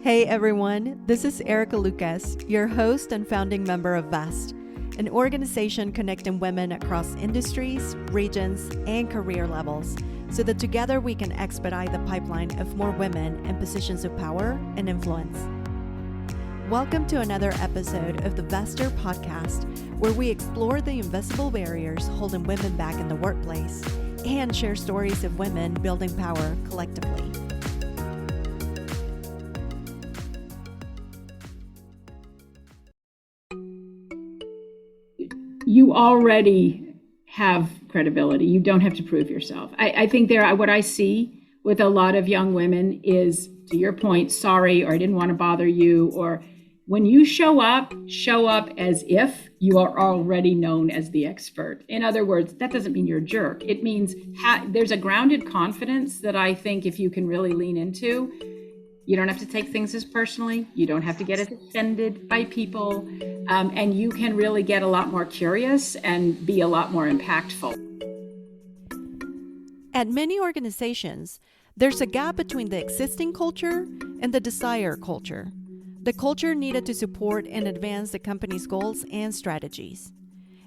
Hey everyone, this is Erica Lucas, your host and founding member of VEST, an organization connecting women across industries, regions, and career levels so that together we can expedite the pipeline of more women in positions of power and influence. Welcome to another episode of the Vester podcast, where we explore the invisible barriers holding women back in the workplace and share stories of women building power collectively. You already have credibility. You don't have to prove yourself. I think what I see with a lot of young women is, to your point, sorry, or I didn't want to bother you, or when you show up as if you are already known as the expert. In other words, that doesn't mean you're a jerk. It means there's a grounded confidence that I think if you can really lean into, you don't have to take things as personally. You don't have to get as offended by people. And you can really get a lot more curious and be a lot more impactful. At many organizations, there's a gap between the existing culture and the desired culture, the culture needed to support and advance the company's goals and strategies.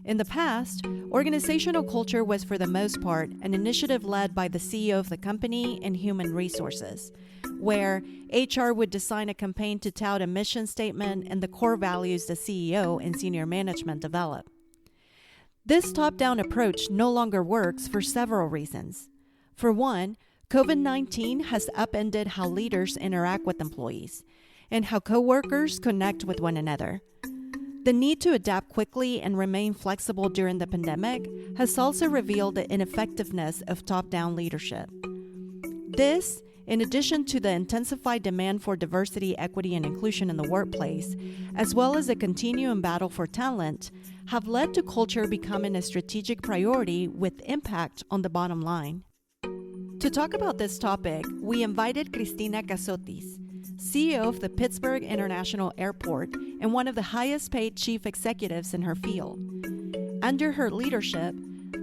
In the past, organizational culture was for the most part an initiative led by the CEO of the company and human resources, where HR would design a campaign to tout a mission statement and the core values the CEO and senior management develop. This top-down approach no longer works for several reasons. For one, COVID-19 has upended how leaders interact with employees and how coworkers connect with one another. The need to adapt quickly and remain flexible during the pandemic has also revealed the ineffectiveness of top-down leadership. This, in addition to the intensified demand for diversity, equity, and inclusion in the workplace, as well as the continuing battle for talent, have led to culture becoming a strategic priority with impact on the bottom line. To talk about this topic, we invited Cristina Casotis, CEO of the Pittsburgh International Airport and one of the highest paid chief executives in her field. Under her leadership,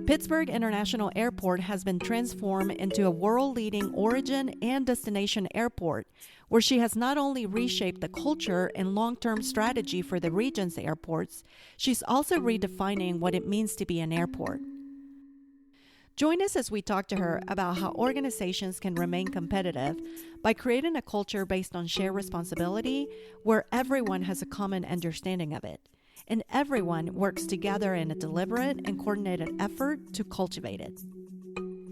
Pittsburgh International Airport has been transformed into a world-leading origin and destination airport, where she has not only reshaped the culture and long-term strategy for the region's airports, she's also redefining what it means to be an airport. Join us as we talk to her about how organizations can remain competitive by creating a culture based on shared responsibility where everyone has a common understanding of it, and everyone works together in a deliberate and coordinated effort to cultivate it.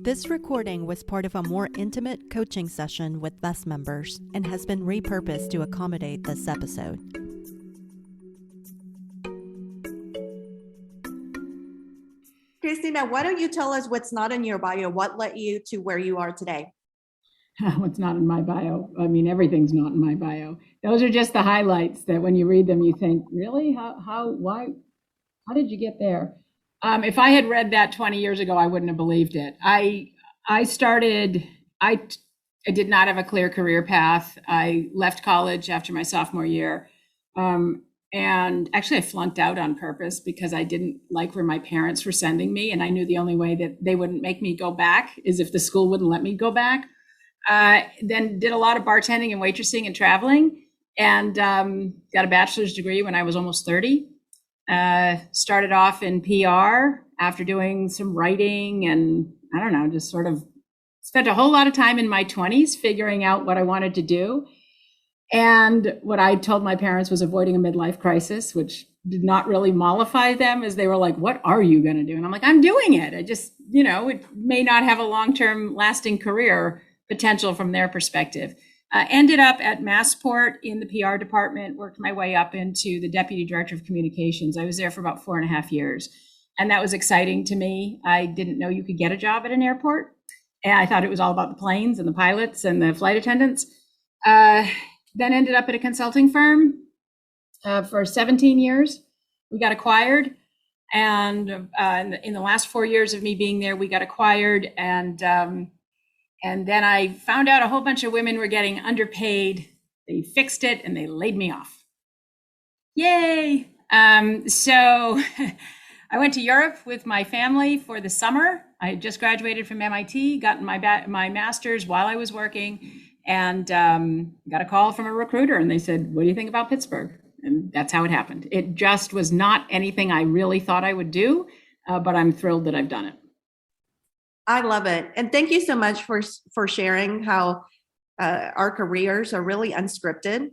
This recording was part of a more intimate coaching session with VEST members and has been repurposed to accommodate this episode. Cristina, why don't you tell us what's not in your bio? What led you to where you are today? What's not in my bio? I mean, everything's not in my bio. Those are just the highlights that when you read them, you think, really? Why? How did you get there? If I had read that 20 years ago, I wouldn't have believed it. I did not have a clear career path. I left college after my sophomore year. And actually, I flunked out on purpose because I didn't like where my parents were sending me. And I knew the only way that they wouldn't make me go back is if the school wouldn't let me go back. Then did a lot of bartending and waitressing and traveling, and got a bachelor's degree when I was almost 30. Started off in PR after doing some writing and I don't know, just sort of spent a whole lot of time in my 20s figuring out what I wanted to do. And what I told my parents was avoiding a midlife crisis, which did not really mollify them, as they were like, what are you going to do? And I'm like, I'm doing it. I just, it may not have a long-term lasting career potential from their perspective. Ended up at Massport in the PR department, worked my way up into the deputy director of communications. I was there for about 4.5 years. And that was exciting to me. I didn't know you could get a job at an airport. And I thought it was all about the planes and the pilots and the flight attendants. Then ended up at a consulting firm for 17 years. We got acquired. And in the last 4 years of me being there, we got acquired. And then I found out a whole bunch of women were getting underpaid. They fixed it and they laid me off. Yay. So I went to Europe with my family for the summer. I had just graduated from MIT, gotten my master's while I was working, And got a call from a recruiter and they said, what do you think about Pittsburgh? And that's how it happened. It just was not anything I really thought I would do, but I'm thrilled that I've done it. I love it. And thank you so much for sharing how our careers are really unscripted.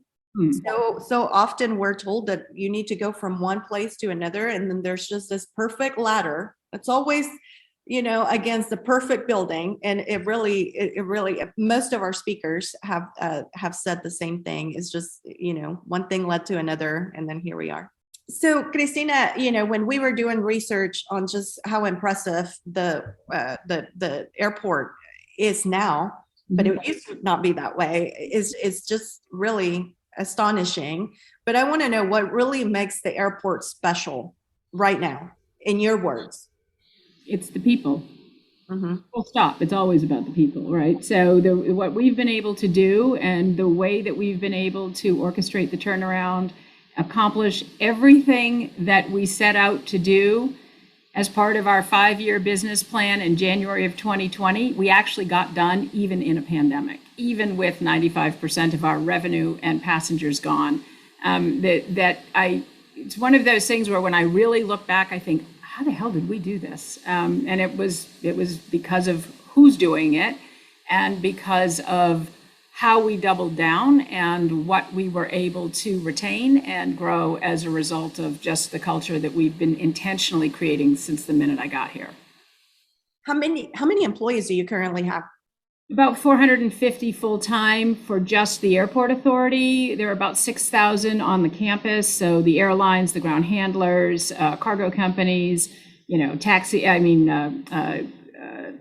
So often we're told that you need to go from one place to another, and then there's just this perfect ladder. It's always, against the perfect building. And it really, most of our speakers have said the same thing. It's just, one thing led to another, and then here we are. So, Cristina, when we were doing research on just how impressive the airport is now, but it used to not be that way, is just really astonishing. But I want to know what really makes the airport special right now, in your words. It's the people. Full stop. It's always about the people, right? So what we've been able to do and the way that we've been able to orchestrate the turnaround, accomplish everything that we set out to do as part of our 5-year business plan in January of 2020, we actually got done even in a pandemic, even with 95% of our revenue and passengers gone. It's one of those things where when I really look back, I think, how the hell did we do this? And it was because of who's doing it and because of how we doubled down and what we were able to retain and grow as a result of just the culture that we've been intentionally creating since the minute I got here. How many employees do you currently have? About 450 full-time for just the airport authority. There are about 6,000 on the campus. So the airlines, the ground handlers, cargo companies,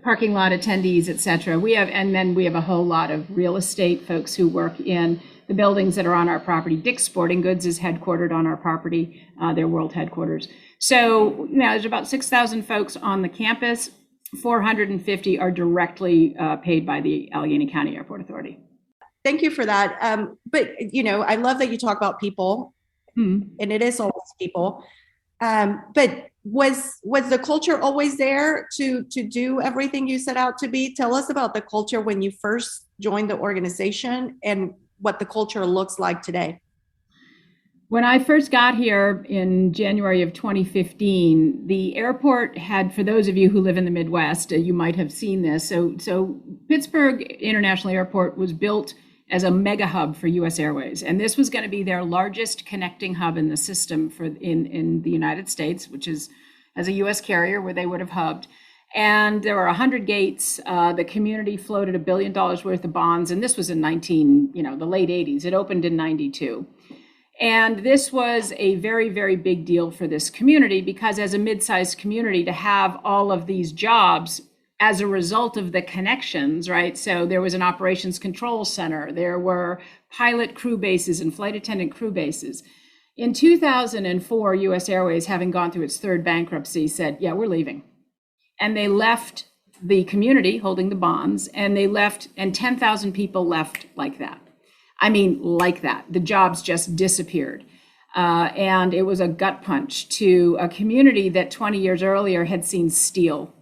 parking lot attendees, et cetera. And then we have a whole lot of real estate folks who work in the buildings that are on our property. Dick's Sporting Goods is headquartered on our property, their world headquarters. So there's about 6,000 folks on the campus. 450 are directly paid by the Allegheny County Airport Authority. Thank you for that. But I love that you talk about people, and it is always people. But was the culture always there to do everything you set out to be? Tell us about the culture when you first joined the organization and what the culture looks like today. When I first got here in January of 2015, the airport had, for those of you who live in the Midwest, you might have seen this. So Pittsburgh International Airport was built as a mega hub for U.S. Airways. And this was going to be their largest connecting hub in the system in the United States, which is as a U.S. carrier where they would have hubbed. And there were 100 gates. The community floated $1 billion worth of bonds. And this was in the late 80s. It opened in 92. And this was a very, very big deal for this community because as a mid-sized community to have all of these jobs as a result of the connections, right? So there was an operations control center. There were pilot crew bases and flight attendant crew bases. In 2004, U.S. Airways, having gone through its third bankruptcy, said, yeah, we're leaving. And they left the community holding the bonds, and they left, and 10,000 people left like that. I mean, like that. The jobs just disappeared. And it was a gut punch to a community that 20 years earlier had seen steel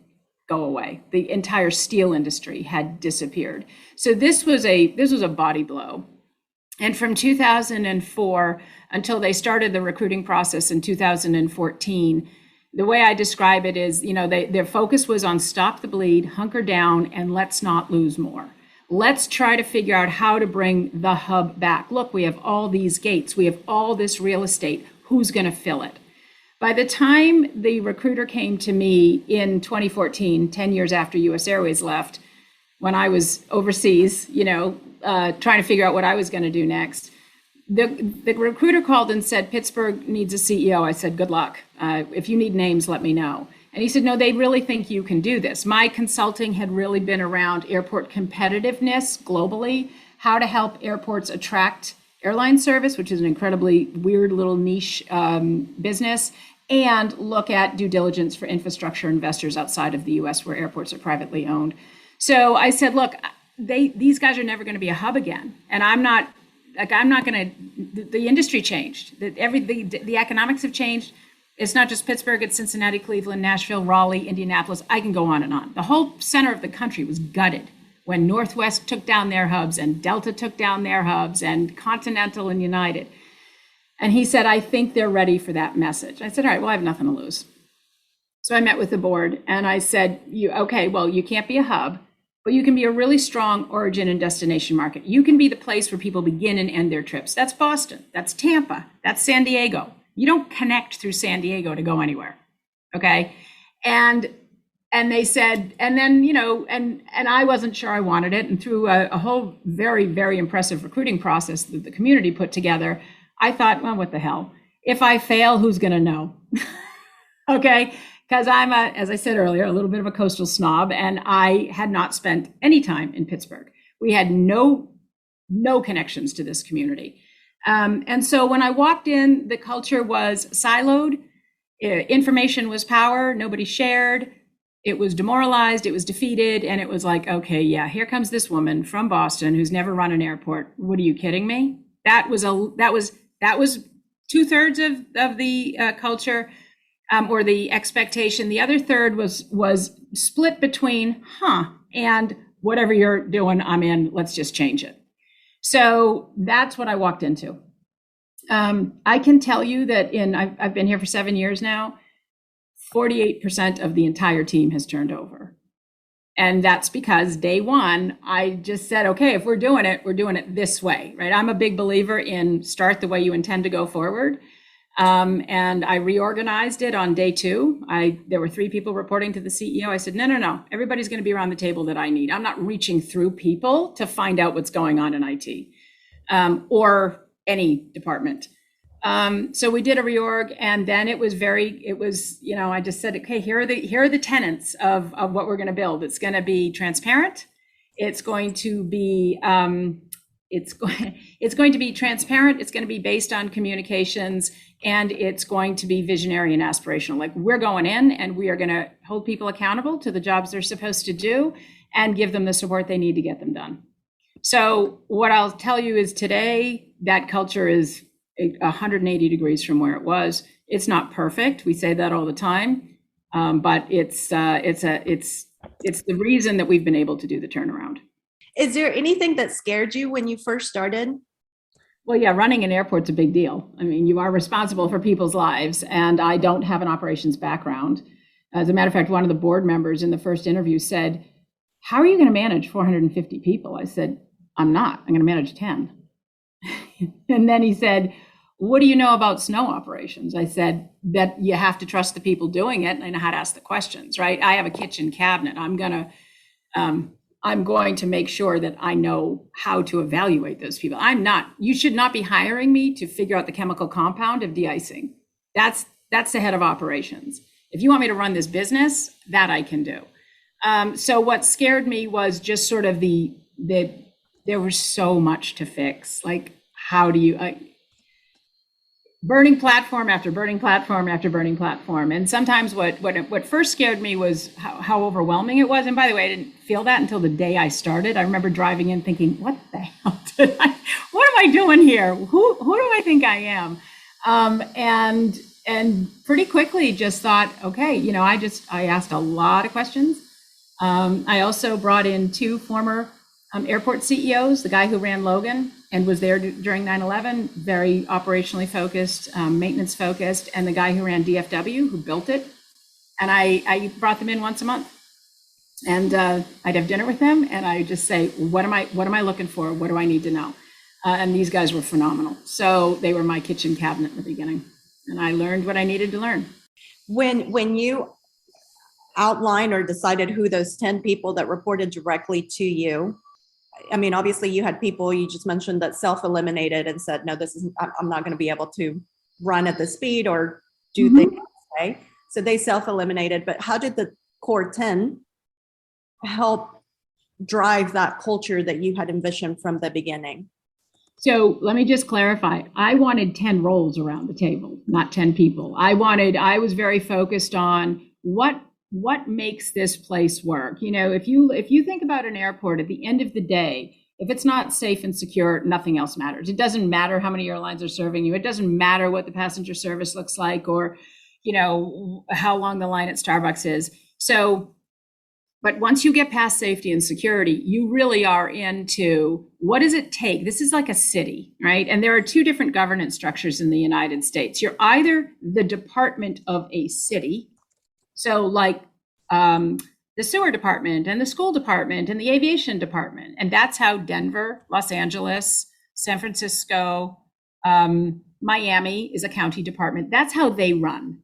go away. The entire steel industry had disappeared. So this was a body blow. And from 2004 until they started the recruiting process in 2014, the way I describe it is, their focus was on stop the bleed, hunker down, and let's not lose more. Let's try to figure out how to bring the hub back. Look, we have all these gates. We have all this real estate. Who's going to fill it? By the time the recruiter came to me in 2014, 10 years after U.S. Airways left, when I was overseas, trying to figure out what I was going to do next, the recruiter called and said, Pittsburgh needs a CEO. I said, good luck. If you need names, let me know. And he said, no, they really think you can do this. My consulting had really been around airport competitiveness globally, how to help airports attract airline service, which is an incredibly weird little niche business, and look at due diligence for infrastructure investors outside of the US where airports are privately owned. So I said, look, these guys are never going to be a hub again. And I'm not going to, the industry changed. The economics have changed. It's not just Pittsburgh, it's Cincinnati, Cleveland, Nashville, Raleigh, Indianapolis. I can go on and on. The whole center of the country was gutted when Northwest took down their hubs and Delta took down their hubs and Continental and United. And he said, I think they're ready for that message. I said, all right, well, I have nothing to lose. So I met with the board and I said, okay, well, you can't be a hub, but you can be a really strong origin and destination market. You can be the place where people begin and end their trips. That's Boston, that's Tampa, that's San Diego. You don't connect through San Diego to go anywhere, okay? And they said, and then, and I wasn't sure I wanted it. And through a whole very, very impressive recruiting process that the community put together, I thought, well, what the hell? If I fail, who's gonna know? Okay, because I'm as I said earlier, a little bit of a coastal snob, and I had not spent any time in Pittsburgh. We had no connections to this community. And so when I walked in, the culture was siloed. Information was power. Nobody shared. It was demoralized. It was defeated. And it was like, okay, yeah, here comes this woman from Boston who's never run an airport. What are you kidding me? That was 2/3 of the culture, or the expectation. The other third was split between, and whatever you're doing, I'm in. Let's just change it. So that's what I walked into. I can tell you that I've been here for 7 years now, 48% of the entire team has turned over. And that's because day one, I just said, okay, if we're doing it this way, right? I'm a big believer in start the way you intend to go forward. And I reorganized it on day two. There were 3 people reporting to the CEO. I said, no, everybody's going to be around the table that I need. I'm not reaching through people to find out what's going on in IT, or any department. So we did a reorg, and then it was, I just said, okay, here are the tenets of what we're going to build. It's going to be transparent. It's going to be, it's going to be transparent. It's going to be based on communications, and it's going to be visionary and aspirational. Like, we're going in and we are going to hold people accountable to the jobs they're supposed to do and give them the support they need to get them done. So what I'll tell you is today, that culture is 180 degrees from where it was. It's not perfect. We say that all the time, but it's the reason that we've been able to do the turnaround. Is there anything that scared you when you first started? Well, yeah, running an airport's a big deal. I mean, you are responsible for people's lives, and I don't have an operations background. As a matter of fact, one of the board members in the first interview said, how are you going to manage 450 people? I said, I'm not. I'm going to manage 10. And then he said, what do you know about snow operations? I said, that you have to trust the people doing it, and I know how to ask the questions, right? I have a kitchen cabinet. I'm going to make sure that I know how to evaluate those people. You should not be hiring me to figure out the chemical compound of de-icing. That's the head of operations. If you want me to run this business, that I can do. So what scared me was just sort of there was so much to fix. Like, how do you, burning platform after burning platform after burning platform. And sometimes what first scared me was how overwhelming it was. And by the way, I didn't feel that until the day I started. I remember driving in thinking, what the hell what am I doing here? Who do I think I am? And pretty quickly just thought, okay, I asked a lot of questions. I also brought in 2 former airport CEOs, the guy who ran Logan and was there during 9/11, very operationally focused, maintenance focused, and the guy who ran DFW, who built it. And I brought them in once a month, and I'd have dinner with them, and I just say, what am I looking for? What do I need to know? And these guys were phenomenal. So they were my kitchen cabinet in the beginning, and I learned what I needed to learn. When you outlined or decided who those 10 people that reported directly to you, I mean, obviously you had people you just mentioned that self-eliminated and said, no, I'm not going to be able to run at the speed or do things this way. So they self-eliminated. But how did the core 10 help drive that culture that you had envisioned from the beginning? So let me just clarify. I wanted 10 roles around the table, not 10 people. I was very focused on what makes this place work. If you think about an airport, at the end of the day, if it's not safe and secure, nothing else matters. It doesn't matter how many airlines are serving you. It doesn't matter what the passenger service looks like, or how long the line at Starbucks is. So But once you get past safety and security, you really are into what does it take? This is like a city, right? And there are two different governance structures in the United States. You're either the department of a city, so like the sewer department and the school department and the aviation department. And that's how Denver, Los Angeles, San Francisco, Miami is a county department. That's how they run.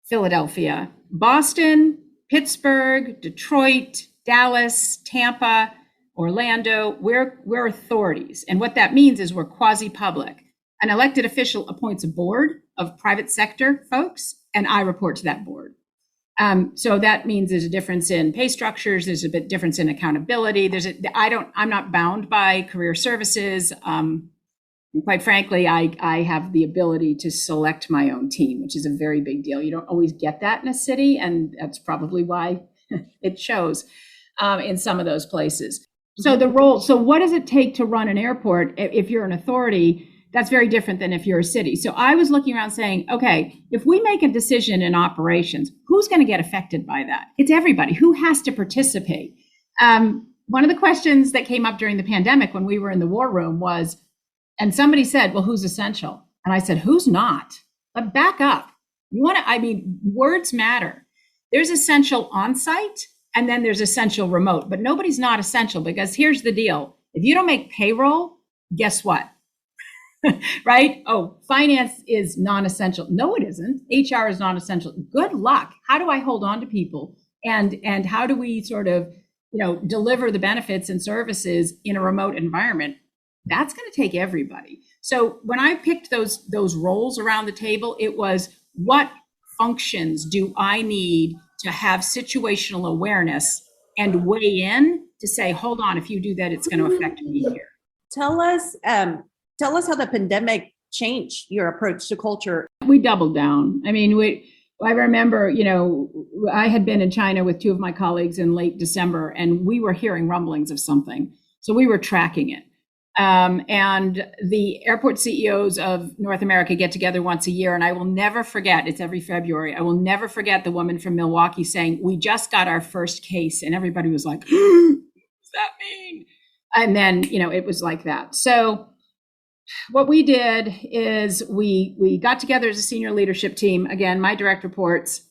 Philadelphia, Boston, Pittsburgh, Detroit, Dallas, Tampa, Orlando, we're authorities. And what that means is we're quasi-public. An elected official appoints a board of private sector folks, and I report to that board. So that means there's a difference in pay structures. There's a bit difference in accountability. I'm not bound by career services. And quite frankly, I have the ability to select my own team, which is a very big deal. You don't always get that in a city, and that's probably why it shows in some of those places. So what does it take to run an airport if you're an authority? That's very different than if you're a city. So I was looking around saying, okay, if we make a decision in operations, who's going to get affected by that? It's everybody. Who has to participate? One of the questions that came up during the pandemic when we were in the war room was, and somebody said, well, who's essential? And I said, who's not? But back up. Words matter. There's essential on-site, and then there's essential remote, but nobody's not essential, because here's the deal. If you don't make payroll, guess what? Right? Oh, finance is non-essential. No, it isn't. HR is non-essential. Good luck. How do I hold on to people? And how do we sort of, deliver the benefits and services in a remote environment? That's going to take everybody. So when I picked those roles around the table, it was, what functions do I need to have situational awareness and weigh in to say, hold on, if you do that, it's going to affect me here. Tell us how the pandemic changed your approach to culture. We doubled down. I remember, I had been in China with two of my colleagues in late December, and we were hearing rumblings of something. So we were tracking it. And the airport CEOs of North America get together once a year, and I will never forget, it's every February, I will never forget the woman from Milwaukee saying, we just got our first case, and everybody was like, what does that mean? And then, it was like that. So what we did is we got together as a senior leadership team, again, my direct reports,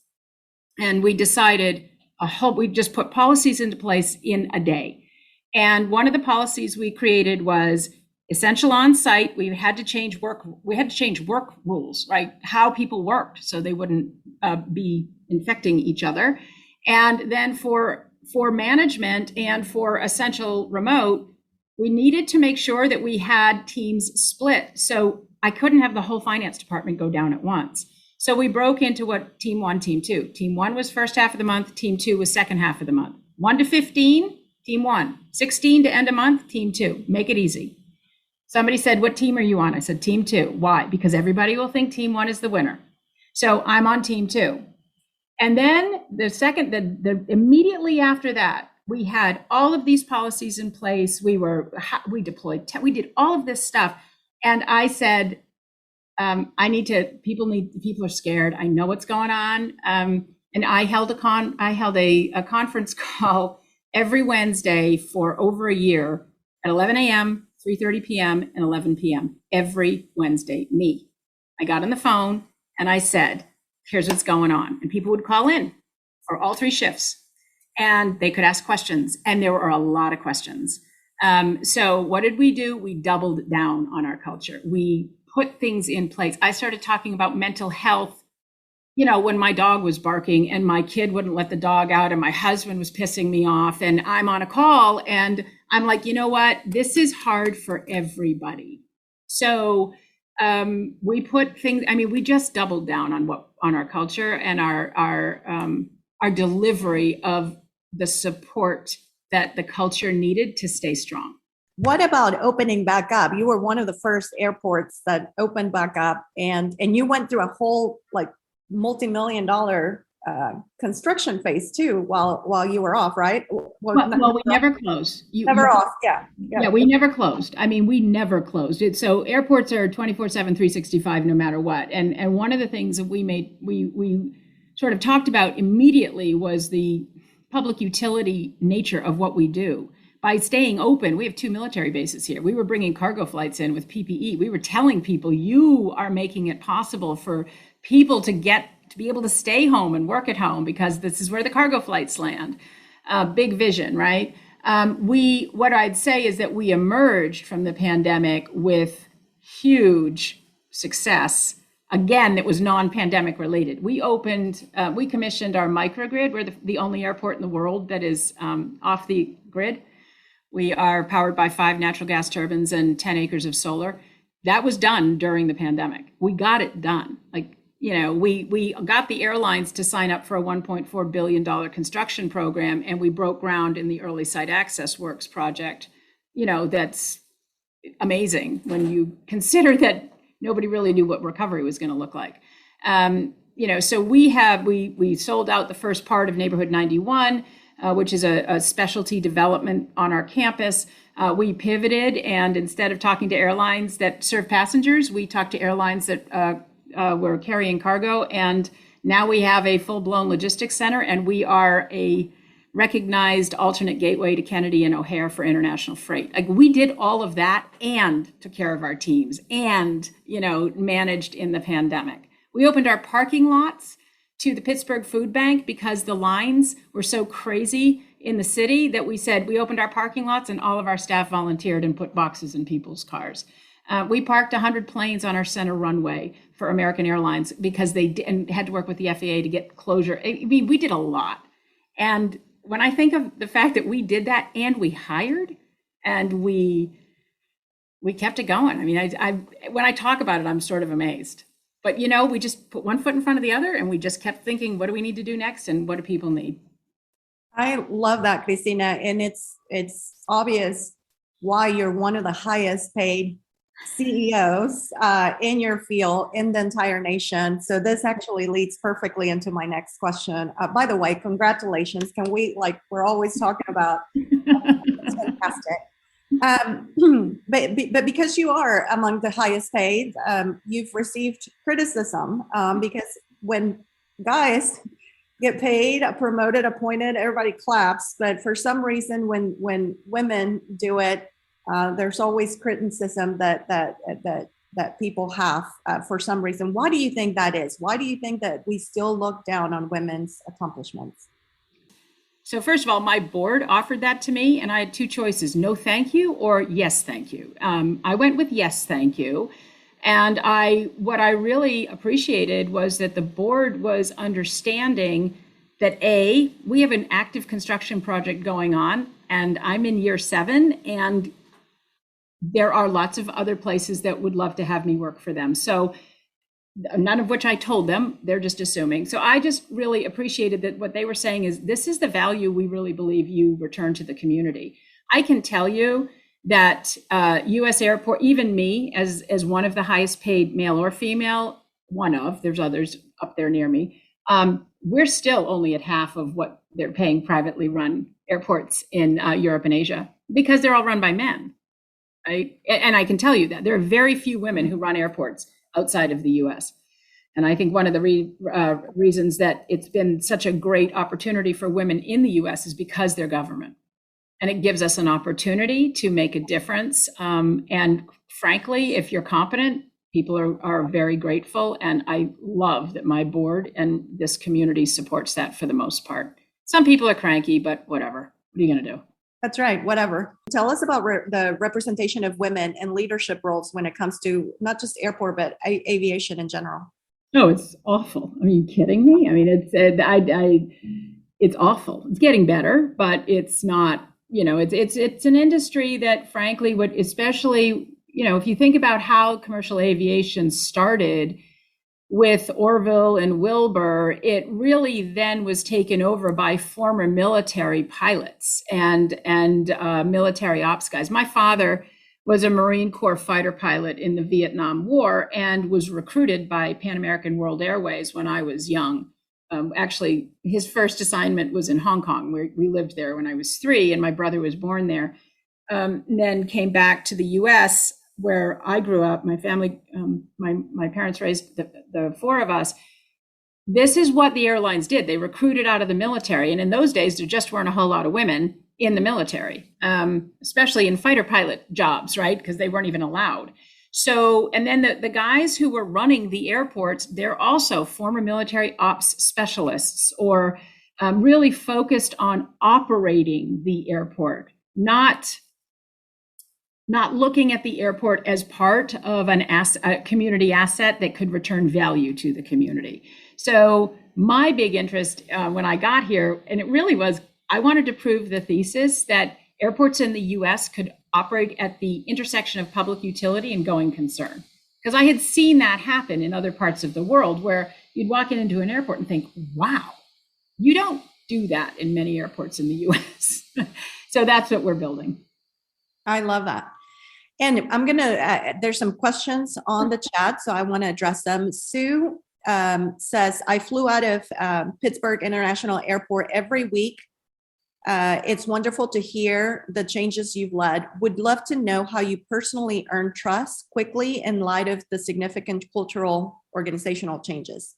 and we decided we just put policies into place in a day. And one of the policies we created was essential on-site. We had to change work rules, right? How people worked, so they wouldn't be infecting each other. And then for management and for essential remote, we needed to make sure that we had teams split. So I couldn't have the whole finance department go down at once. So we broke into what team 1, team 2. Team 1 was first half of the month. Team 2 was second half of the month. 1 to 15. Team 1, 16 to end of month, team 2, make it easy. Somebody said, what team are you on? I said, team 2. Why? Because everybody will think team 1 is the winner. So I'm on team 2. And then the immediately after that, we had all of these policies in place. We deployed, we did all of this stuff. And I said, people are scared. I know what's going on. And I held a conference call every Wednesday for over a year at 11 a.m., 3:30 p.m., and 11 p.m. every Wednesday. Me. I got on the phone and I said, here's what's going on. And people would call in for all 3 shifts, and they could ask questions. And there were a lot of questions. So what did we do? We doubled down on our culture. We put things in place. I started talking about mental health. When my dog was barking and my kid wouldn't let the dog out and my husband was pissing me off, and I'm on a call and I'm like, you know what? This is hard for everybody. So we put things, we just doubled down on our culture and our delivery of the support that the culture needed to stay strong. What about opening back up? You were one of the first airports that opened back up, and you went through a whole multi-million-dollar construction phase too while you were off, right? Well, we never closed. Off, yeah. Yeah, we never closed. We never closed it. So airports are 24/7, 365, no matter what. And one of the things that we sort of talked about immediately was the public utility nature of what we do. By staying open, we have 2 military bases here. We were bringing cargo flights in with PPE. We were telling people, you are making it possible for people to be able to stay home and work at home because this is where the cargo flights land. Big vision, right? What I'd say is that we emerged from the pandemic with huge success. Again, that was non-pandemic related. We commissioned our microgrid. We're the only airport in the world that is off the grid. We are powered by 5 natural gas turbines and 10 acres of solar. That was done during the pandemic. We got it done. We got the airlines to sign up for a $1.4 billion construction program, and we broke ground in the early site access works project. That's amazing when you consider that nobody really knew what recovery was going to look like. So we sold out the first part of Neighborhood 91, which is a specialty development on our campus. We pivoted, and instead of talking to airlines that serve passengers, we talked to airlines that were carrying cargo. And now we have a full-blown logistics center, and we are a recognized alternate gateway to Kennedy and O'Hare for international freight. We did all of that and took care of our teams and, managed in the pandemic. We opened our parking lots to the Pittsburgh Food Bank because the lines were so crazy in the city that we said we opened our parking lots and all of our staff volunteered and put boxes in people's cars. We parked 100 planes on our center runway for American Airlines because they had to work with the FAA to get closure. We did a lot. And when I think of the fact that we did that and we hired and we kept it going. When I talk about it, I'm sort of amazed. But, we just put one foot in front of the other and we just kept thinking, what do we need to do next? And what do people need? I love that, Christina. And it's obvious why you're one of the highest paid CEOs in your field in the entire nation. So this actually leads perfectly into my next question. By the way, congratulations. Can we, we're always talking about, it's fantastic. But because you are among the highest paid, you've received criticism because when guys get paid, promoted, appointed, everybody claps. But for some reason, when women do it, there's always criticism that people have for some reason. Why do you think that is? Why do you think that we still look down on women's accomplishments? So first of all, my board offered that to me, and I had 2 choices: no, thank you, or yes, thank you. I went with yes, thank you. And what I really appreciated was that the board was understanding that we have an active construction project going on, and I'm in year 7, and there are lots of other places that would love to have me work for them. So none of which I told them, they're just assuming. So I just really appreciated that what they were saying is, this is the value we really believe you return to the community. I can tell you that U.S. airport, even me as one of the highest paid male or female, there's others up there near me, we're still only at half of what they're paying privately run airports in Europe and Asia, because they're all run by men, right? And I can tell you that there are very few women who run airports outside of the US. And I think one of the reasons that it's been such a great opportunity for women in the US is because they're government. And it gives us an opportunity to make a difference. And frankly, if you're competent, people are very grateful. And I love that my board and this community supports that for the most part. Some people are cranky, but whatever. What are you going to do? That's right. Whatever. Tell us about the representation of women in leadership roles when it comes to not just airport, but aviation in general. No, it's awful. Are you kidding me? I mean, it's awful. It's getting better, but it's not. It's an industry that, frankly, especially if you think about how commercial aviation started with Orville and Wilbur, it really then was taken over by former military pilots and military ops guys. My father was a Marine Corps fighter pilot in the Vietnam War and was recruited by Pan American World Airways when I was young. Actually, his first assignment was in Hong Kong, where we lived there when I was 3, and my brother was born there. Then came back to the U.S., where I grew up. My family, my parents raised the 4 of us. this is what the airlines did. They recruited out of the military. And in those days, there just weren't a whole lot of women in the military, especially in fighter pilot jobs, right? Because they weren't even allowed. So, and then the guys who were running the airports, they're also former military ops specialists, or really focused on operating the airport, not looking at the airport as part of a community asset that could return value to the community. So my big interest when I got here, and it really was, I wanted to prove the thesis that airports in the US could operate at the intersection of public utility and going concern. Because I had seen that happen in other parts of the world where you'd walk into an airport and think, wow, you don't do that in many airports in the US. So that's what we're building. I love that. And I'm going to, there's some questions on the chat, so I want to address them. Sue says, I flew out of Pittsburgh International Airport every week. It's wonderful to hear the changes you've led. Would love to know how you personally earn trust quickly in light of the significant cultural organizational changes.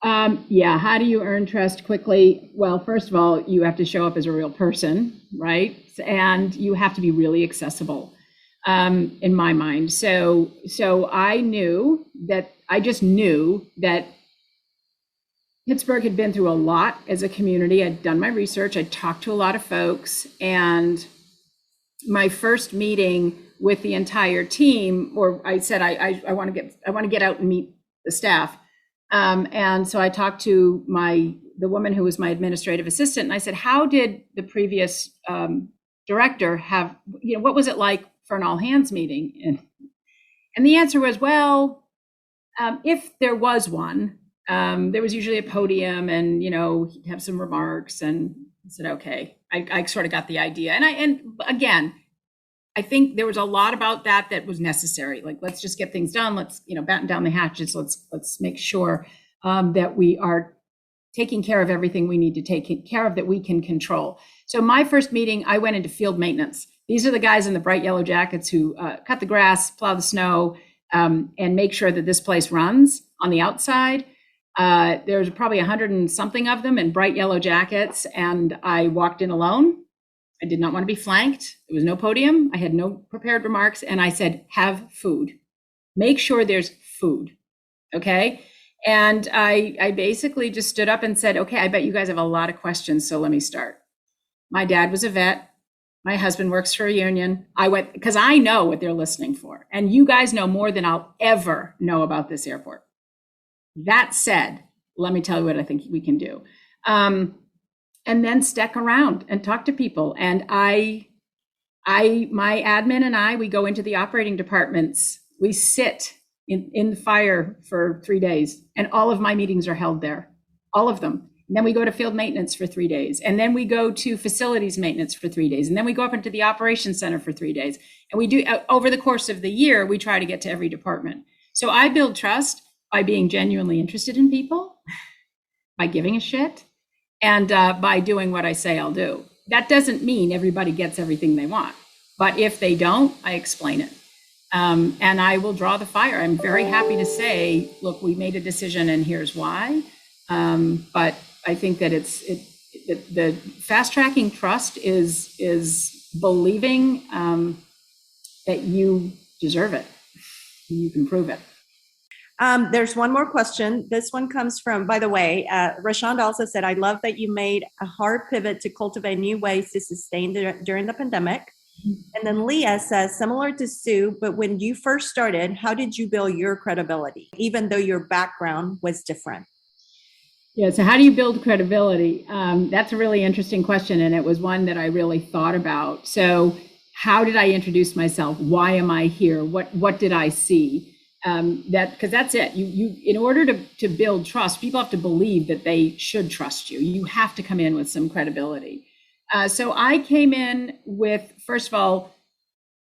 Yeah, how do you earn trust quickly? Well, first of all, you have to show up as a real person, right? And you have to be really accessible, in my mind. So I just knew that Pittsburgh had been through a lot as a community. I'd done my research. I'd talked to a lot of folks, and my first meeting with the entire team, or I said, I want to get out and meet the staff. And so I talked to the woman who was my administrative assistant, and I said, how did the previous director have, what was it like for an all hands meeting? And the answer was, well, if there was one, there was usually a podium, and he'd have some remarks, and I said, okay, I sort of got the idea. And again, I think there was a lot about that was necessary. Like, let's just get things done. Let's, batten down the hatches. Let's make sure that we are taking care of everything we need to take care of that we can control. So my first meeting, I went into field maintenance. These are the guys in the bright yellow jackets who cut the grass, plow the snow, and make sure that this place runs on the outside. There's probably 100 and something of them in bright yellow jackets, and I walked in alone. I did not want to be flanked. There was no podium. I had no prepared remarks. And I said, have food. Make sure there's food. Okay. And I basically just stood up and said, okay, I bet you guys have a lot of questions. So let me start. My dad was a vet. My husband works for a union. I went because I know what they're listening for. And you guys know more than I'll ever know about this airport. That said, let me tell you what I think we can do. And then stick around and talk to people. And my admin and I, we go into the operating departments. We sit in the fire for 3 days, and all of my meetings are held there, all of them. And then we go to field maintenance for 3 days. And then we go to facilities maintenance for 3 days. And then we go up into the operations center for 3 days. And we do, over the course of the year, we try to get to every department. So I build trust by being genuinely interested in people, by giving a shit, and by doing what I say I'll do. That doesn't mean everybody gets everything they want, but if they don't, I explain it. And I will draw the fire. I'm very happy to say, look, we made a decision and here's why. But I think that the fast tracking trust is believing that you deserve it. You can prove it. There's one more question. This one comes from, by the way, Rashonda also said, I love that you made a hard pivot to cultivate new ways to sustain during the pandemic. And then Leah says, similar to Sue, but when you first started, how did you build your credibility, even though your background was different? Yeah, so how do you build credibility? That's a really interesting question. And it was one that I really thought about. So how did I introduce myself? Why am I here? What did I see? Because that's it. You in order to build trust, people have to believe that they should trust you. You have to come in with some credibility. So I came in with, first of all,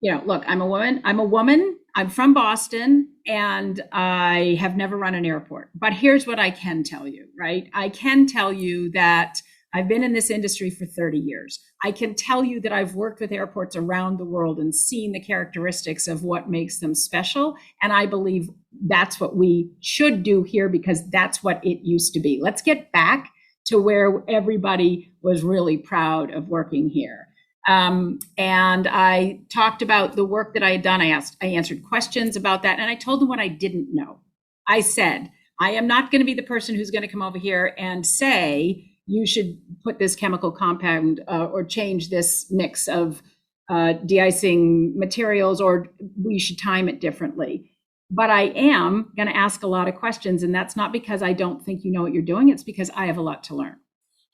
look, I'm a woman. I'm from Boston, and I have never run an airport. But here's what I can tell you, right? I can tell you that I've been in this industry for 30 years. I can tell you that I've worked with airports around the world and seen the characteristics of what makes them special. And I believe that's what we should do here because that's what it used to be. Let's get back to where everybody was really proud of working here. And I talked about the work that I had done. I answered questions about that, and I told them what I didn't know. I said, I am not going to be the person who's going to come over here and say, you should put this chemical compound or change this mix of de-icing materials, or we should time it differently. But I am going to ask a lot of questions. And that's not because I don't think you know what you're doing. It's because I have a lot to learn.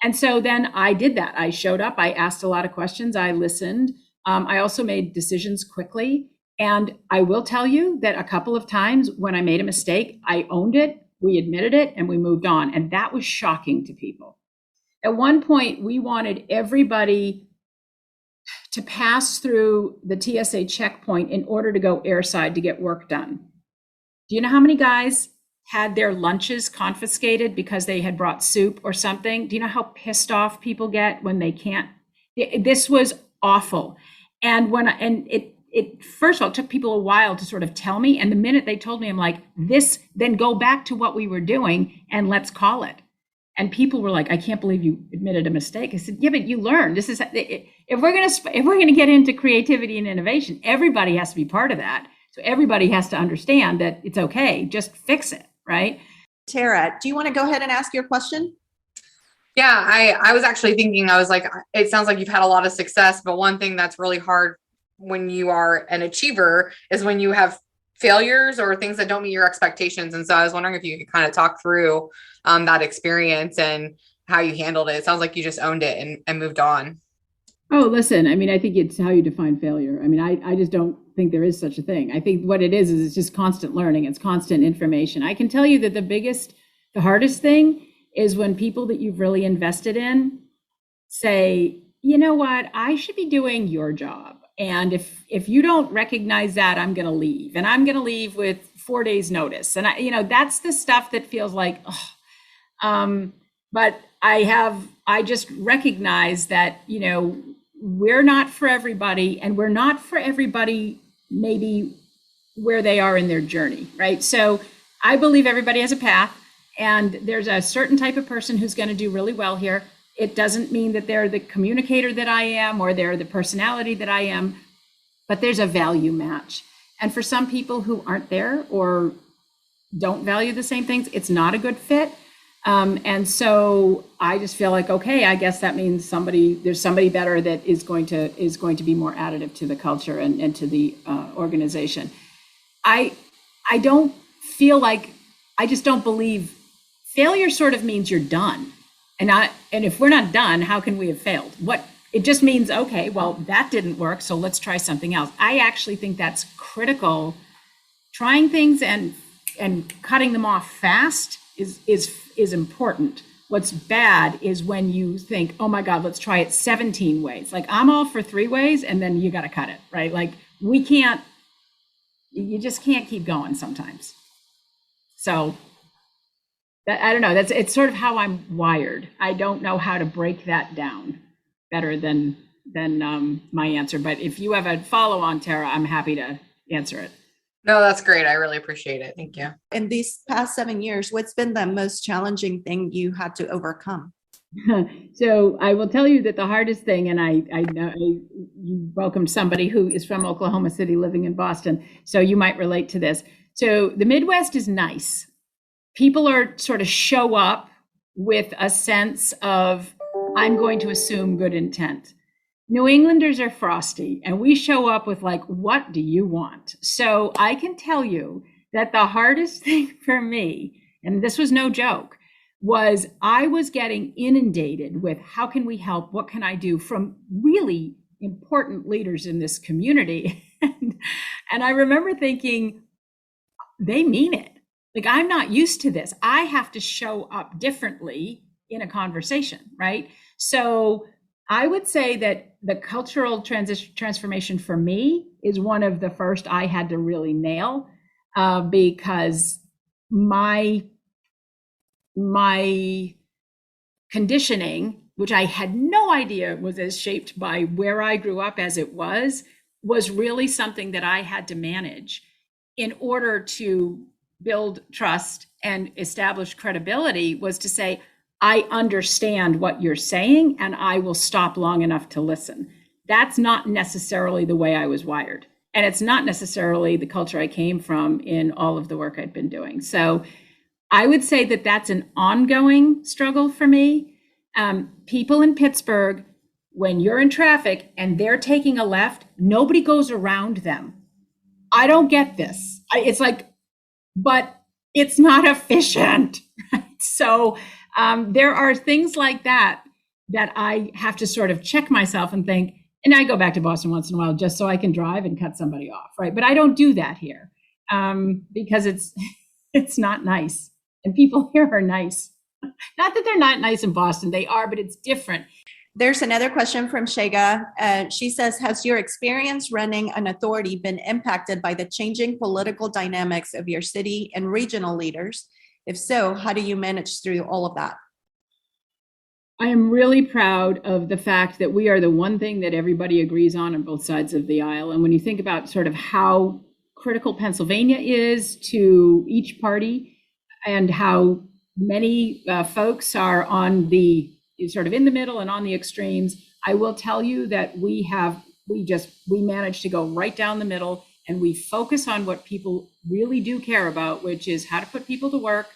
And so then I did that. I showed up. I asked a lot of questions. I listened. I also made decisions quickly. And I will tell you that a couple of times when I made a mistake, I owned it, we admitted it, and we moved on. And that was shocking to people. At one point, we wanted everybody to pass through the TSA checkpoint in order to go airside to get work done. Do you know how many guys had their lunches confiscated because they had brought soup or something? Do you know how pissed off people get when they can't? This was awful. And it first of all, it took people a while to sort of tell me. And the minute they told me, I'm like, then go back to what we were doing and let's call it. And people were like, I can't believe you admitted a mistake. I said, yeah, but you learned. This is, if we're going to get into creativity and innovation, everybody has to be part of that. So everybody has to understand that it's okay. Just fix it, right? Tara, do you want to go ahead and ask your question? Yeah, I was actually thinking, I was like, it sounds like you've had a lot of success, but one thing that's really hard when you are an achiever is when you have failures or things that don't meet your expectations. And so I was wondering if you could kind of talk through that experience and how you handled it. It sounds like you just owned it and moved on. Oh, listen, I mean, I think it's how you define failure. I mean, I just don't think there is such a thing. I think what it is it's just constant learning. It's constant information. I can tell you that the hardest thing is when people that you've really invested in say, you know what, I should be doing your job. And if you don't recognize that, I'm going to leave, and I'm going to leave with 4 days notice. And that's the stuff that feels like, but I just recognize that, we're not for everybody, and we're not for everybody maybe where they are in their journey, right? So I believe everybody has a path, and there's a certain type of person who's going to do really well here. It doesn't mean that they're the communicator that I am or they're the personality that I am, but there's a value match. And for some people who aren't there or don't value the same things, it's not a good fit. And so I just feel like, okay, I guess that means there's somebody better that is going to be more additive to the culture and to the organization. I don't feel like, I just don't believe failure sort of means you're done. And if we're not done, how can we have failed? It just means, okay, well, that didn't work, so let's try something else. I actually think that's critical. Trying things and cutting them off fast is important. What's bad is when you think, oh my God, let's try it 17 ways. Like, I'm all for 3 ways, and then you got to cut it, right? Like, you just can't keep going sometimes. So I don't know. It's sort of how I'm wired. I don't know how to break that down better than my answer. But if you have a follow on, Tara, I'm happy to answer it. No, that's great. I really appreciate it. Thank you. In these past 7 years, what's been the most challenging thing you had to overcome? So I will tell you that the hardest thing, and I know you welcomed somebody who is from Oklahoma City living in Boston, so you might relate to this. So the Midwest is nice. People are sort of show up with a sense of, I'm going to assume good intent. New Englanders are frosty, and we show up with like, what do you want? So I can tell you that the hardest thing for me, and this was no joke, was I was getting inundated with how can we help? What can I do from really important leaders in this community? And I remember thinking, they mean it. Like, I'm not used to this. I have to show up differently in a conversation, right? So I would say that the cultural transformation for me is one of the first I had to really nail, because my conditioning which I had no idea was as shaped by where I grew up as it was really something that I had to manage in order to build trust and establish credibility, was to say, I understand what you're saying and I will stop long enough to listen. That's not necessarily the way I was wired. And it's not necessarily the culture I came from in all of the work I'd been doing. So I would say that that's an ongoing struggle for me. People in Pittsburgh, when you're in traffic and they're taking a left, nobody goes around them. I don't get this. It's like, but it's not efficient. Right? So there are things like that I have to sort of check myself and think, and I go back to Boston once in a while just so I can drive and cut somebody off, right? But I don't do that here because it's not nice. And people here are nice. Not that they're not nice in Boston, they are, but it's different. There's another question from Shega. She says, has your experience running an authority been impacted by the changing political dynamics of your city and regional leaders? If so, how do you manage through all of that? I am really proud of the fact that we are the one thing that everybody agrees on both sides of the aisle. And when you think about sort of how critical Pennsylvania is to each party and how many folks are on the sort of in the middle and on the extremes, I will tell you that we managed to go right down the middle, and we focus on what people really do care about, which is how to put people to work,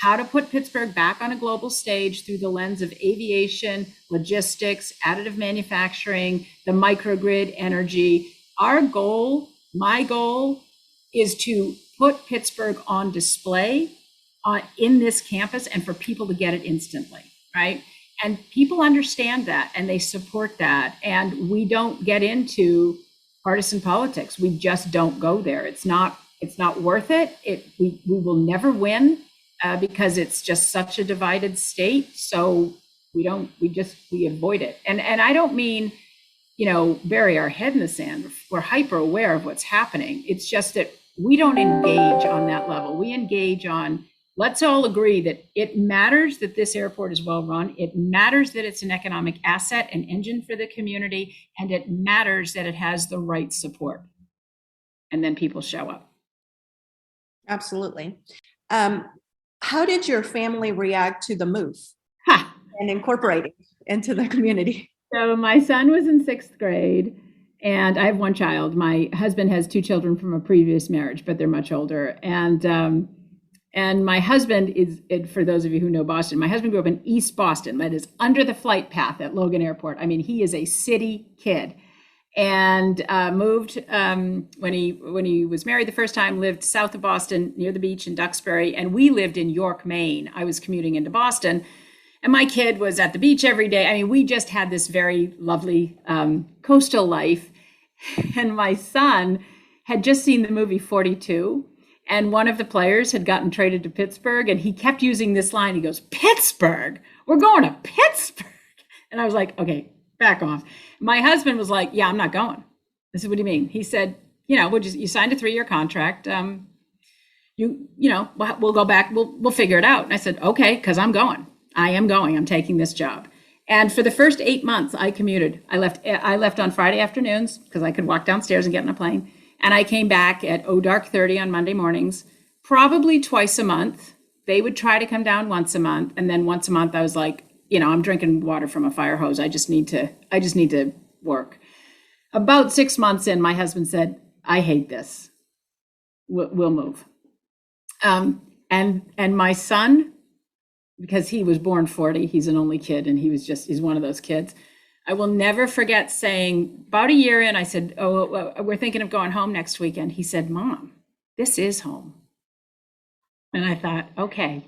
how to put Pittsburgh back on a global stage through the lens of aviation, logistics, additive manufacturing, the microgrid, energy. Our goal, my goal, is to put Pittsburgh on display in this campus and for people to get it instantly, right? And people understand that and they support that. And we don't get into partisan politics. We just don't go there. It's not worth it. We will never win because it's just such a divided state. So we avoid it. And I don't mean, bury our head in the sand. We're hyper aware of what's happening. It's just that we don't engage on that level. We engage on, let's all agree that it matters that this airport is well run. It matters that it's an economic asset, an engine for the community, and it matters that it has the right support. And then people show up. Absolutely. How did your family react to the move and incorporating into the community? So my son was in 6th grade. And I have one child. My husband has 2 children from a previous marriage, but they're much older. And my husband is, for those of you who know Boston, my husband grew up in East Boston, that is under the flight path at Logan Airport. I mean, he is a city kid, and moved when he was married the first time, lived south of Boston near the beach in Duxbury, and we lived in York, Maine. I was commuting into Boston, and my kid was at the beach every day. I mean, we just had this very lovely coastal life. And my son had just seen the movie 42, and one of the players had gotten traded to Pittsburgh, and he kept using this line. He goes, "Pittsburgh? We're going to Pittsburgh." And I was like, okay, back off. My husband was like, "Yeah, I'm not going." I said, "What do you mean?" He said, you signed a 3-year contract. We'll go back. We'll figure it out. And I said, okay, because I'm going. I am going. I'm taking this job. And for the first 8 months, I commuted. I left on Friday afternoons because I could walk downstairs and get on a plane. And I came back at dark 30 on Monday mornings, probably twice a month. They would try to come down once a month. And then once a month, I was like, I'm drinking water from a fire hose. I just need to work. About 6 months in, my husband said, "I hate this. We'll move." And my son, because he was born 40, he's an only kid, and he's one of those kids. I will never forget saying, about a year in, I said, "Oh, we're thinking of going home next weekend." He said, "Mom, this is home." And I thought, okay.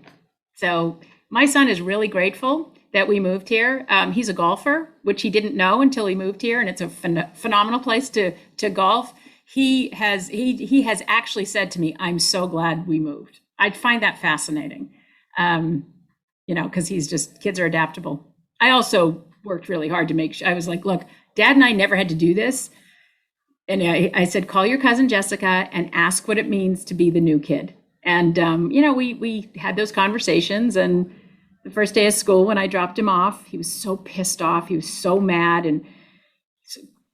So my son is really grateful that we moved here. He's a golfer, which he didn't know until he moved here, and it's a phenomenal place to golf. He has actually said to me, "I'm so glad we moved." I find that fascinating. Because kids are adaptable. I also worked really hard to make sure. I was like, "Look, Dad and I never had to do this." And I said, "Call your cousin Jessica and ask what it means to be the new kid." And, we had those conversations, and the first day of school when I dropped him off. He was so pissed off. He was so mad. And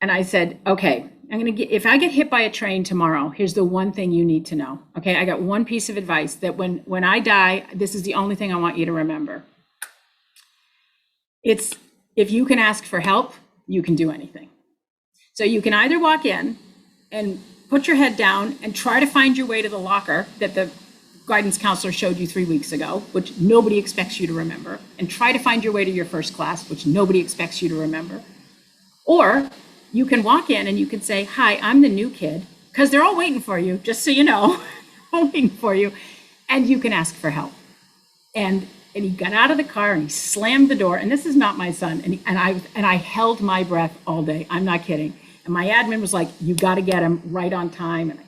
I said, okay, if I get hit by a train tomorrow, here's the one thing you need to know. Okay, I got one piece of advice that when I die, this is the only thing I want you to remember. It's if you can ask for help, you can do anything. So you can either walk in and put your head down and try to find your way to the locker that the guidance counselor showed you 3 weeks ago, which nobody expects you to remember, and try to find your way to your first class, which nobody expects you to remember. Or you can walk in and you can say, hi, I'm the new kid, because they're all waiting for you, just so you know, all waiting for you, and you can ask for help. And he got out of the car and he slammed the door, and this is not my son, and I held my breath all day. I'm not kidding. And my admin was like, you got to get him right on time. And I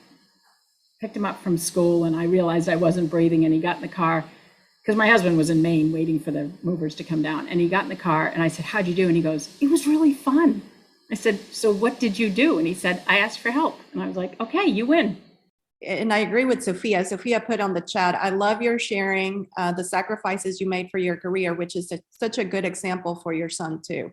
picked him up from school, and I realized I wasn't breathing, and he got in the car because my husband was in Maine waiting for the movers to come down. And he got in the car and I said, how'd you do? And he goes, it was really fun. I said, so what did you do? And he said, I asked for help. And I was like, okay, you win. And I agree with Sophia. Sophia put on the chat, I love your sharing the sacrifices you made for your career, which is such a good example for your son too.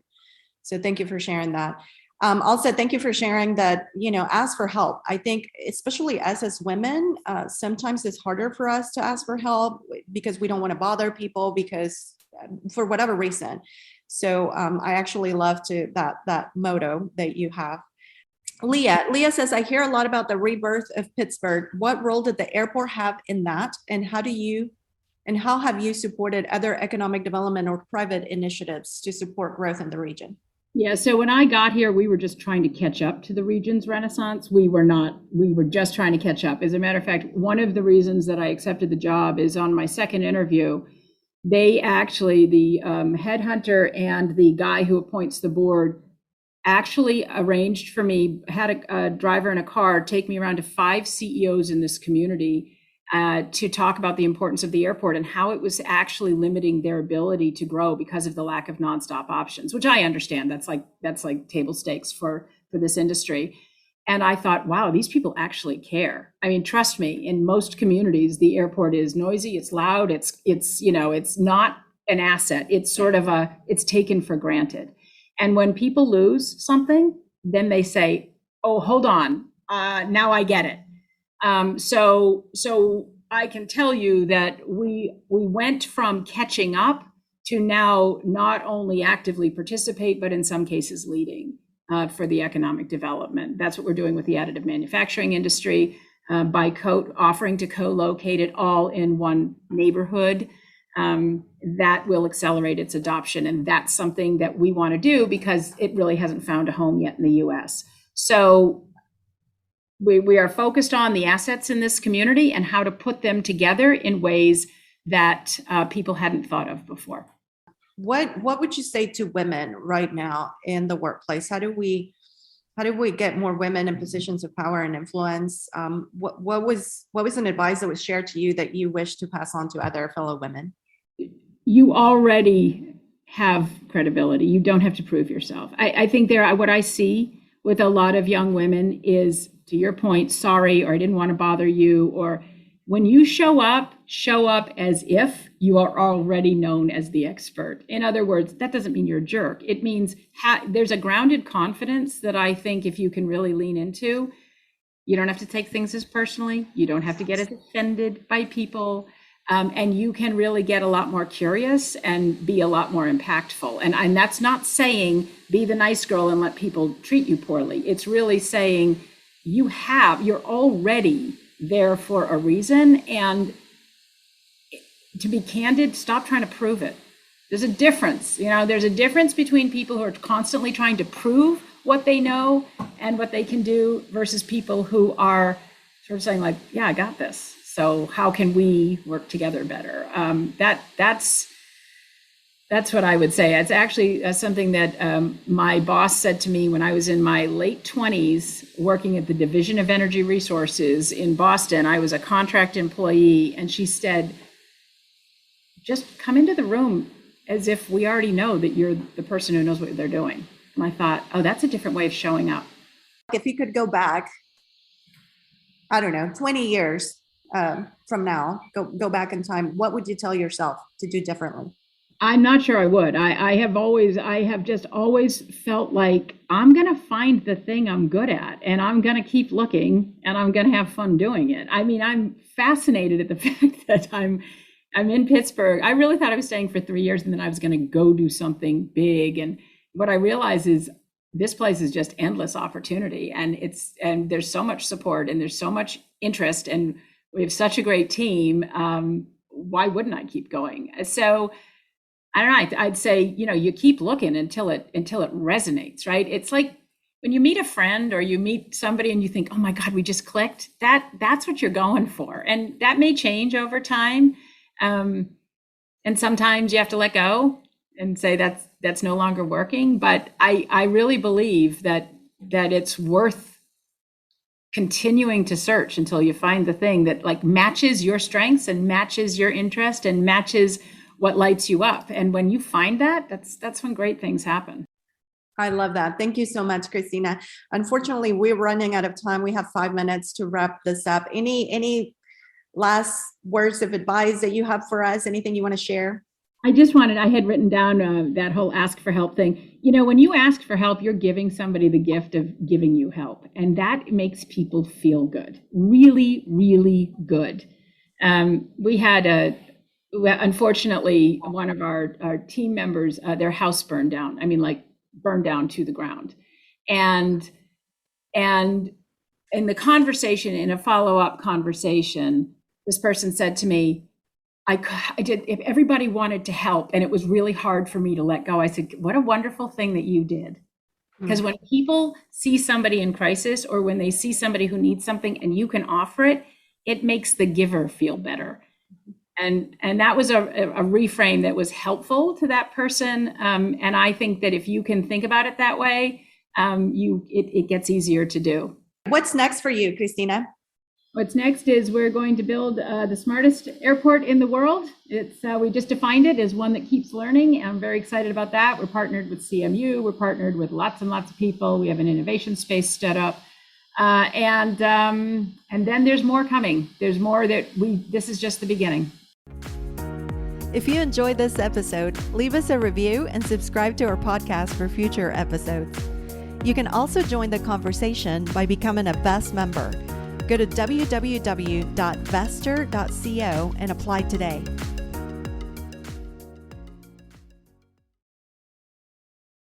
So thank you for sharing that. Also, thank you for sharing that, ask for help. I think, especially us as women, sometimes it's harder for us to ask for help because we don't want to bother people because for whatever reason. So I actually love that motto that you have. Leah says, I hear a lot about the rebirth of Pittsburgh. What role did the airport have in that? And how have you supported other economic development or private initiatives to support growth in the region? Yeah, so when I got here, we were just trying to catch up to the region's renaissance. We were just trying to catch up. As a matter of fact, one of the reasons that I accepted the job is on my second interview, the headhunter and the guy who appoints the board actually arranged for me, had a driver in a car take me around to 5 CEOs in this community to talk about the importance of the airport and how it was actually limiting their ability to grow because of the lack of nonstop options, which I understand. That's like table stakes for this industry. And I thought, wow, these people actually care. I mean, trust me, in most communities, the airport is noisy, it's loud, it's not an asset. It's sort of it's taken for granted. And when people lose something, then they say, oh, hold on, now I get it. So I can tell you that we went from catching up to now not only actively participate, but in some cases leading for the economic development. That's what we're doing with the additive manufacturing industry by offering to co-locate it all in one neighborhood. That will accelerate its adoption. And that's something that we want to do because it really hasn't found a home yet in the US. So we are focused on the assets in this community and how to put them together in ways that people hadn't thought of before. What would you say to women right now in the workplace? How do we get more women in positions of power and influence? What was an advice that was shared to you that you wish to pass on to other fellow women? You already have credibility. You don't have to prove yourself. I think what I see with a lot of young women is, to your point, sorry, or I didn't want to bother you, or when you show up as if you are already known as the expert. In other words, that doesn't mean you're a jerk. It means there's a grounded confidence that I think if you can really lean into, you don't have to take things as personally. You don't have to get as offended by people. And you can really get a lot more curious and be a lot more impactful. And that's not saying be the nice girl and let people treat you poorly. It's really saying you're already there for a reason. And to be candid, stop trying to prove it. There's a difference. There's a difference between people who are constantly trying to prove what they know and what they can do versus people who are sort of saying like, yeah, I got this. So how can we work together better? That's what I would say. It's actually something that my boss said to me when I was in my late 20s, working at the Division of Energy Resources in Boston. I was a contract employee, and she said, just come into the room as if we already know that you're the person who knows what they're doing. And I thought, oh, that's a different way of showing up. If you could go back, I don't know, 20 years from now, go back in time, what would you tell yourself to do differently? I'm not sure I would. I have just always felt like I'm going to find the thing I'm good at, and I'm going to keep looking, and I'm going to have fun doing it. I mean, I'm fascinated at the fact that I'm in Pittsburgh. I really thought I was staying for 3 years and then I was going to go do something big. And what I realize is this place is just endless opportunity, and there's so much support and there's so much interest, and we have such a great team. Why wouldn't I keep going? So I don't know. I'd say, you keep looking until it resonates, right? It's like when you meet a friend or you meet somebody and you think, oh my God, we just clicked. That's what you're going for. And that may change over time. And sometimes you have to let go and say that's no longer working. But I really believe that it's worth continuing to search until you find the thing that like matches your strengths and matches your interest and matches what lights you up. And when you find that, that's when great things happen. I love that. Thank you so much, Christina. Unfortunately, we're running out of time. We have 5 minutes to wrap this up. Any last words of advice that you have for us? Anything you want to share? I had written down that whole ask for help thing. When you ask for help, you're giving somebody the gift of giving you help. And that makes people feel good. Really, really good. We had unfortunately, one of our team members, their house burned down. I mean, like burned down to the ground. And in the conversation, in a follow-up conversation, this person said to me, if everybody wanted to help and it was really hard for me to let go, I said, what a wonderful thing that you did. Because when people see somebody in crisis or when they see somebody who needs something and you can offer it, it makes the giver feel better. And that was a reframe that was helpful to that person. And I think that if you can think about it that way, it gets easier to do. What's next for you, Christina? What's next is we're going to build the smartest airport in the world. We just defined it as one that keeps learning. I'm very excited about that. We're partnered with CMU. We're partnered with lots and lots of people. We have an innovation space set up. And then there's more coming. There's more this is just the beginning. If you enjoyed this episode, leave us a review and subscribe to our podcast for future episodes. You can also join the conversation by becoming a VEST member. Go to www.vester.co and apply today.